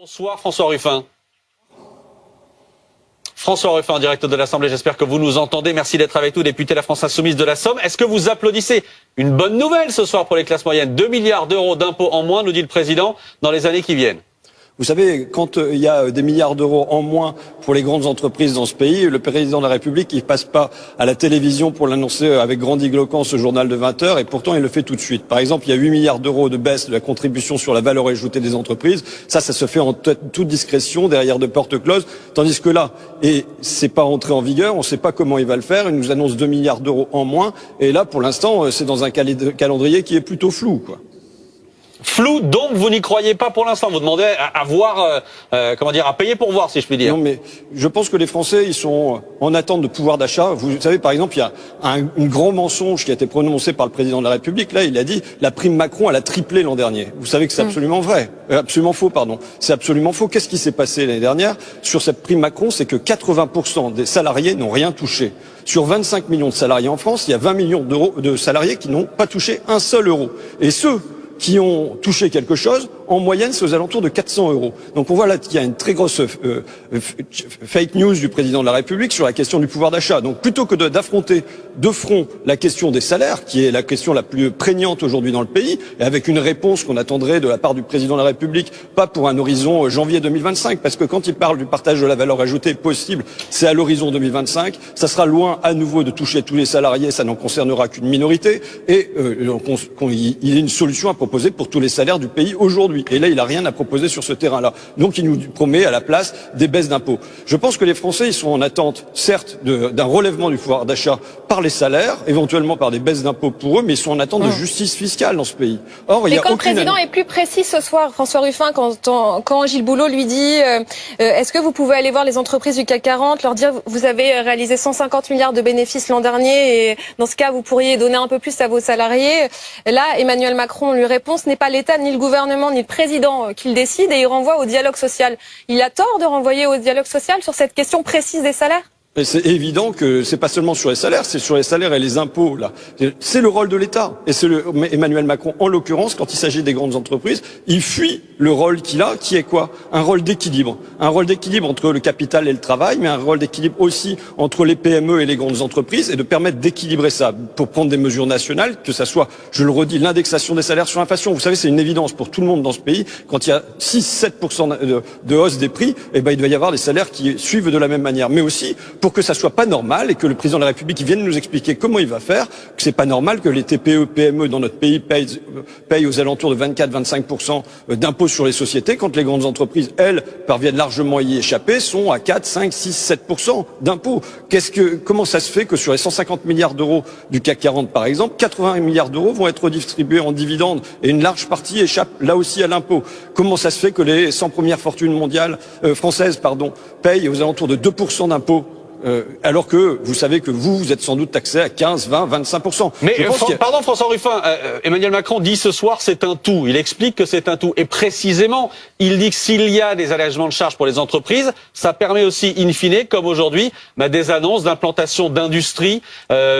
Bonsoir François Ruffin. François Ruffin, en direct de l'Assemblée, j'espère que vous nous entendez. Merci d'être avec nous, député de la France Insoumise de la Somme. Est-ce que vous applaudissez une bonne nouvelle ce soir pour les classes moyennes? 2 milliards d'euros d'impôts en moins, nous dit le président, dans les années qui viennent. Vous savez, quand il y a des milliards d'euros en moins pour les grandes entreprises dans ce pays, le président de la République, il passe pas à la télévision pour l'annoncer avec grandiloquence au journal de 20 heures, et pourtant il le fait tout de suite. Par exemple, il y a 8 milliards d'euros de baisse de la contribution sur la valeur ajoutée des entreprises. Ça se fait en toute discrétion, derrière de portes closes. Tandis que là, et c'est pas entré en vigueur, on ne sait pas comment il va le faire. Il nous annonce 2 milliards d'euros en moins. Et là, pour l'instant, c'est dans un calendrier qui est plutôt flou, quoi. Flou, donc vous n'y croyez pas pour l'instant. Vous demandez à voir, à payer pour voir, si je puis dire. Non, mais je pense que les Français, ils sont en attente de pouvoir d'achat. Vous savez, par exemple, il y a un grand mensonge qui a été prononcé par le président de la République. Là, il a dit la prime Macron, elle a triplé l'an dernier. Vous savez que c'est absolument vrai, absolument faux, pardon. C'est absolument faux. Qu'est-ce qui s'est passé l'année dernière sur cette prime Macron? C'est que 80% des salariés n'ont rien touché. Sur 25 millions de salariés en France, il y a 20 millions de salariés qui n'ont pas touché un seul euro. Et ceux qui ont touché quelque chose, en moyenne, c'est aux alentours de 400 euros. Donc on voit là qu'il y a une très grosse fake news du président de la République sur la question du pouvoir d'achat. Donc plutôt que d'affronter de front la question des salaires, qui est la question la plus prégnante aujourd'hui dans le pays, et avec une réponse qu'on attendrait de la part du président de la République, pas pour un horizon janvier 2025, parce que quand il parle du partage de la valeur ajoutée possible, c'est à l'horizon 2025, ça sera loin à nouveau de toucher tous les salariés, ça n'en concernera qu'une minorité, et il y a une solution à proposer pour tous les salaires du pays aujourd'hui. Et là, il n'a rien à proposer sur ce terrain-là. Donc, il nous promet à la place des baisses d'impôts. Je pense que les Français, ils sont en attente, certes, d'un relèvement du pouvoir d'achat par les salaires, éventuellement par des baisses d'impôts pour eux, mais ils sont en attente de justice fiscale dans ce pays. Or, il y a quand le président est plus précis ce soir, François Ruffin, quand Gilles Boulot lui dit est-ce que vous pouvez aller voir les entreprises du CAC 40, leur dire vous avez réalisé 150 milliards de bénéfices l'an dernier et dans ce cas, vous pourriez donner un peu plus à vos salariés. Là, Emmanuel Macron lui répond ce n'est pas l'État, ni le gouvernement, ni le président qui le décide et il renvoie au dialogue social. Il a tort de renvoyer au dialogue social sur cette question précise des salaires ? C'est évident que c'est pas seulement sur les salaires, c'est sur les salaires et les impôts, là. C'est le rôle de l'État. Et c'est Emmanuel Macron, en l'occurrence, quand il s'agit des grandes entreprises, il fuit le rôle qu'il a, qui est quoi? Un rôle d'équilibre. Un rôle d'équilibre entre le capital et le travail, mais un rôle d'équilibre aussi entre les PME et les grandes entreprises, et de permettre d'équilibrer ça, pour prendre des mesures nationales, que ça soit, je le redis, l'indexation des salaires sur l'inflation. Vous savez, c'est une évidence pour tout le monde dans ce pays. Quand il y a 6-7% de hausse des prix, eh ben, il doit y avoir des salaires qui suivent de la même manière. Mais aussi, pour que ça soit pas normal et que le président de la République vienne nous expliquer comment il va faire, que c'est pas normal que les TPE, PME dans notre pays payent aux alentours de 24-25% d'impôts sur les sociétés, quand les grandes entreprises, elles, parviennent largement à y échapper, sont à 4, 5, 6, 7% d'impôts. Comment ça se fait que sur les 150 milliards d'euros du CAC 40, par exemple, 80 milliards d'euros vont être redistribués en dividendes et une large partie échappe là aussi à l'impôt? Comment ça se fait que les 100 premières fortunes mondiales, françaises, payent aux alentours de 2% d'impôts? Alors que vous savez que vous êtes sans doute taxé à 15, 20, 25%. Mais pardon François Ruffin, Emmanuel Macron dit ce soir c'est un tout. Il explique que c'est un tout. Et précisément, il dit que s'il y a des allègements de charges pour les entreprises, ça permet aussi, in fine, comme aujourd'hui, des annonces d'implantation d'industrie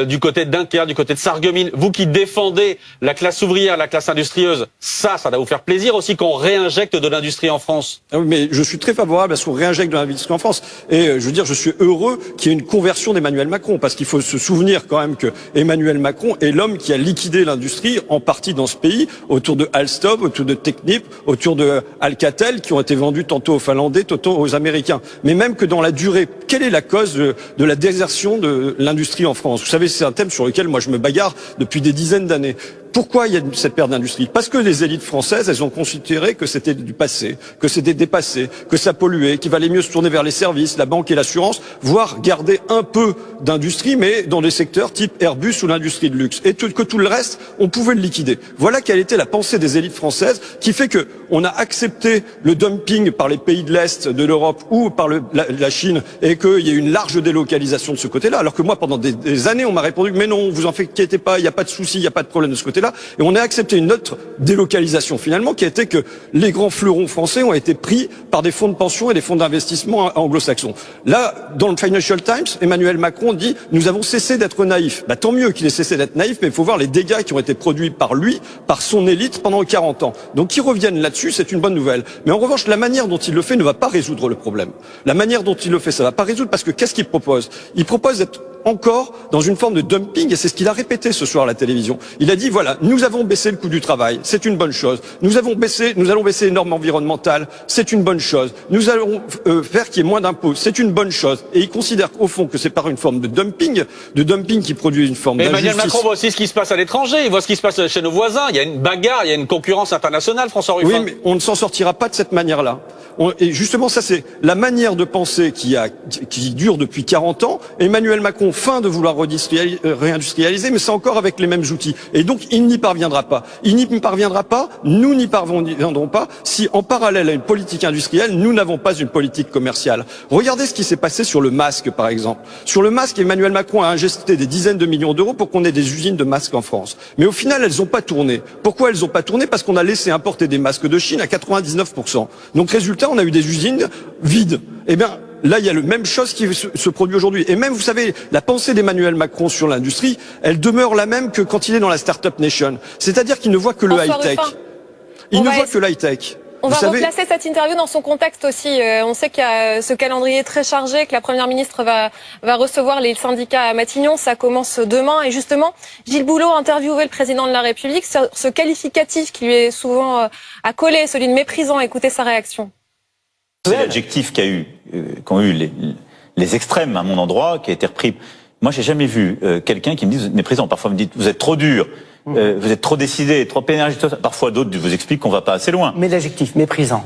du côté de Dunkerque, du côté de Sarreguemines. Vous qui défendez la classe ouvrière, la classe industrieuse, ça va vous faire plaisir aussi qu'on réinjecte de l'industrie en France. Ah oui, mais je suis très favorable à ce qu'on réinjecte de l'industrie en France. Et je veux dire, je suis heureux qu'il y ait une conversion d'Emmanuel Macron, parce qu'il faut se souvenir quand même que Emmanuel Macron est l'homme qui a liquidé l'industrie en partie dans ce pays, autour de Alstom, autour de Technip, autour de Alcatel, qui ont été vendus tantôt aux Finlandais, tantôt aux Américains. Mais même que dans la durée, quelle est la cause de la désertion de l'industrie en France? Vous savez, c'est un thème sur lequel moi je me bagarre depuis des dizaines d'années. Pourquoi il y a cette perte d'industrie? Parce que les élites françaises, elles ont considéré que c'était du passé, que c'était dépassé, que ça polluait, qu'il valait mieux se tourner vers les services, la banque et l'assurance, voire garder un peu d'industrie, mais dans des secteurs type Airbus ou l'industrie de luxe. Et que tout le reste, on pouvait le liquider. Voilà quelle était la pensée des élites françaises, qui fait que on a accepté le dumping par les pays de l'Est de l'Europe ou par la Chine, et qu'il y a eu une large délocalisation de ce côté-là. Alors que moi, pendant des années, on m'a répondu, mais non, vous en inquiétez pas, il n'y a pas de souci, il n'y a pas de problème de ce côté. côté-là, et on a accepté une autre délocalisation finalement, qui a été que les grands fleurons français ont été pris par des fonds de pension et des fonds d'investissement anglo-saxons. Là, dans le Financial Times, Emmanuel Macron dit « Nous avons cessé d'être naïfs ». Tant mieux qu'il ait cessé d'être naïf, mais il faut voir les dégâts qui ont été produits par lui, par son élite pendant 40 ans. Donc qu'ils reviennent là-dessus, c'est une bonne nouvelle. Mais en revanche, la manière dont il le fait ne va pas résoudre le problème. La manière dont il le fait, ça va pas résoudre, parce que qu'est-ce qu'il propose? Il propose d'être encore dans une forme de dumping, et c'est ce qu'il a répété ce soir à la télévision. Il a dit, voilà, nous avons baissé le coût du travail, c'est une bonne chose. Nous allons baisser les normes environnementales, c'est une bonne chose. Nous allons faire qu'il y ait moins d'impôts, c'est une bonne chose. Et il considère au fond que c'est par une forme de dumping qui produit une forme d'injustice. Emmanuel Macron voit aussi ce qui se passe à l'étranger, il voit ce qui se passe chez nos voisins. Il y a une bagarre, il y a une concurrence internationale, François Ruffin. Oui, mais on ne s'en sortira pas de cette manière-là. Et justement, ça c'est la manière de penser qui dure depuis 40 ans. Emmanuel Macron feint de vouloir réindustrialiser, mais c'est encore avec les mêmes outils. Et donc, il n'y parviendra pas. Il n'y parviendra pas, nous n'y parviendrons pas, si en parallèle à une politique industrielle, nous n'avons pas une politique commerciale. Regardez ce qui s'est passé sur le masque, par exemple. Sur le masque, Emmanuel Macron a injecté des dizaines de millions d'euros pour qu'on ait des usines de masques en France. Mais au final, elles n'ont pas tourné. Pourquoi elles n'ont pas tourné? Parce qu'on a laissé importer des masques de Chine à 99%. Donc, résultat, on a eu des usines vides. Eh bien, là, il y a la même chose qui se produit aujourd'hui. Et même, vous savez, la pensée d'Emmanuel Macron sur l'industrie, elle demeure la même que quand il est dans la Startup Nation. C'est-à-dire qu'il ne voit que le high-tech. Il ne voit que le high-tech. On va replacer cette interview dans son contexte aussi. On sait qu'il y a ce calendrier très chargé, que la Première ministre va recevoir les syndicats à Matignon. Ça commence demain. Et justement, Gilles Boulot interviewait le président de la République sur ce qualificatif qui lui est souvent accolé, celui de méprisant. Écoutez sa réaction. C'est l'adjectif qu'ont eu les extrêmes à mon endroit, qui a été repris. Moi, j'ai jamais vu quelqu'un qui me dise méprisant. Parfois, me dit vous êtes trop dur, vous êtes trop décidé, trop énergique. Parfois, d'autres vous expliquent qu'on va pas assez loin. Mais l'adjectif méprisant,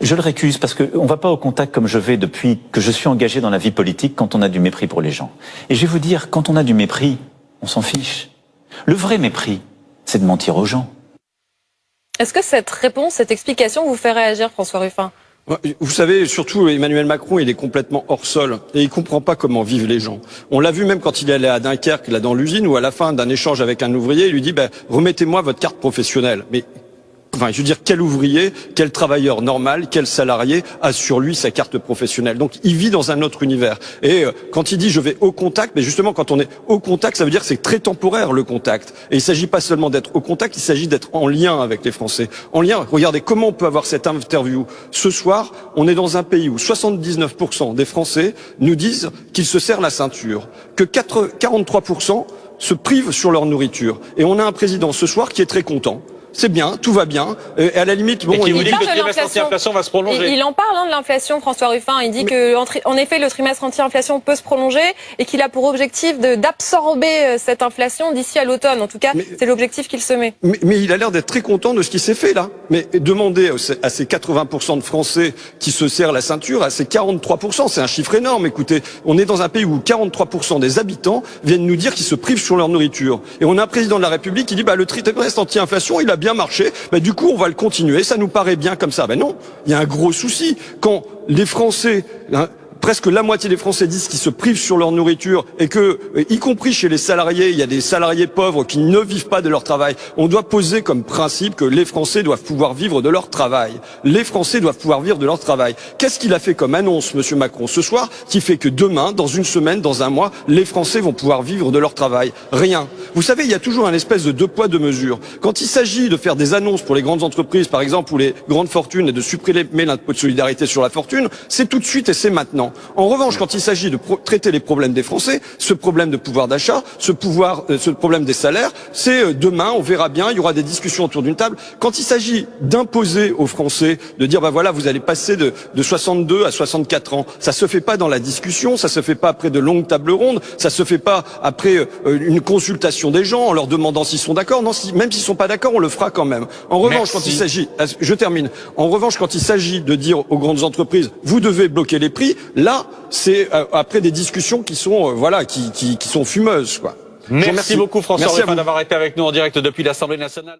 je le récuse parce que on va pas au contact comme je vais depuis que je suis engagé dans la vie politique quand on a du mépris pour les gens. Et je vais vous dire, quand on a du mépris, on s'en fiche. Le vrai mépris, c'est de mentir aux gens. Est-ce que cette réponse, cette explication vous fait réagir, François Ruffin? Vous savez, surtout Emmanuel Macron, il est complètement hors sol et il comprend pas comment vivent les gens. On l'a vu même quand il est allé à Dunkerque, là dans l'usine, où à la fin d'un échange avec un ouvrier, il lui dit remettez-moi votre carte professionnelle. Mais enfin, je veux dire, quel ouvrier, quel travailleur normal, quel salarié a sur lui sa carte professionnelle? Donc, il vit dans un autre univers. Et quand il dit je vais au contact, mais justement, quand on est au contact, ça veut dire que c'est très temporaire le contact. Et il s'agit pas seulement d'être au contact, il s'agit d'être en lien avec les Français. En lien. Regardez comment on peut avoir cette interview. Ce soir, on est dans un pays où 79% des Français nous disent qu'ils se serrent la ceinture, que 43% se privent sur leur nourriture. Et on a un président ce soir qui est très content. C'est bien, tout va bien. Et à la limite, bon, et qui vous dit que le trimestre anti-inflation va se prolonger. Il en parle de l'inflation, François Ruffin. Il dit que, en effet, le trimestre anti-inflation peut se prolonger et qu'il a pour objectif d'absorber cette inflation d'ici à l'automne. En tout cas, c'est l'objectif qu'il se met. Mais il a l'air d'être très content de ce qui s'est fait là. Mais demandez à ces 80% de Français qui se serrent la ceinture, à ces 43%, c'est un chiffre énorme. Écoutez, on est dans un pays où 43% des habitants viennent nous dire qu'ils se privent sur leur nourriture. Et on a un président de la République qui dit le trimestre anti-inflation, il a bien marché, du coup on va le continuer, ça nous paraît bien comme ça. Non, il y a un gros souci. Quand les Français, presque la moitié des Français disent qu'ils se privent sur leur nourriture et que, y compris chez les salariés, il y a des salariés pauvres qui ne vivent pas de leur travail. On doit poser comme principe que les Français doivent pouvoir vivre de leur travail. Les Français doivent pouvoir vivre de leur travail. Qu'est-ce qu'il a fait comme annonce, Monsieur Macron, ce soir, qui fait que demain, dans une semaine, dans un mois, les Français vont pouvoir vivre de leur travail? Rien. Vous savez, il y a toujours un espèce de deux poids, deux mesures. Quand il s'agit de faire des annonces pour les grandes entreprises, par exemple, ou les grandes fortunes, et de supprimer l'impôt de solidarité sur la fortune, c'est tout de suite et c'est maintenant. En revanche, quand il s'agit de traiter les problèmes des Français, ce problème de pouvoir d'achat, ce problème des salaires, c'est demain, on verra bien, il y aura des discussions autour d'une table. Quand il s'agit d'imposer aux Français, de dire voilà, vous allez passer de 62 à 64 ans, ça se fait pas dans la discussion, ça se fait pas après de longues tables rondes, ça se fait pas après une consultation des gens en leur demandant s'ils sont d'accord. Non, même s'ils sont pas d'accord, on le fera quand même. En revanche, quand il s'agit, je termine. En revanche, quand il s'agit de dire aux grandes entreprises, vous devez bloquer les prix, là, c'est après des discussions qui sont qui sont fumeuses, quoi. Merci beaucoup François Ruffin d'avoir été avec nous en direct depuis l'Assemblée nationale.